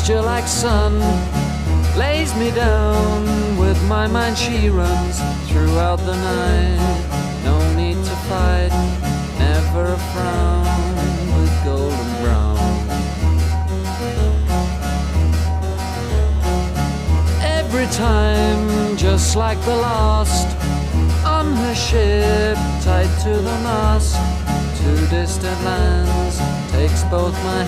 pasture like sun lays me down. With my mind she runs throughout the night. No need to fight, never a frown, with golden brown. Every time, just like the last, on her ship, tied to the mast, to distant lands, takes both my hands.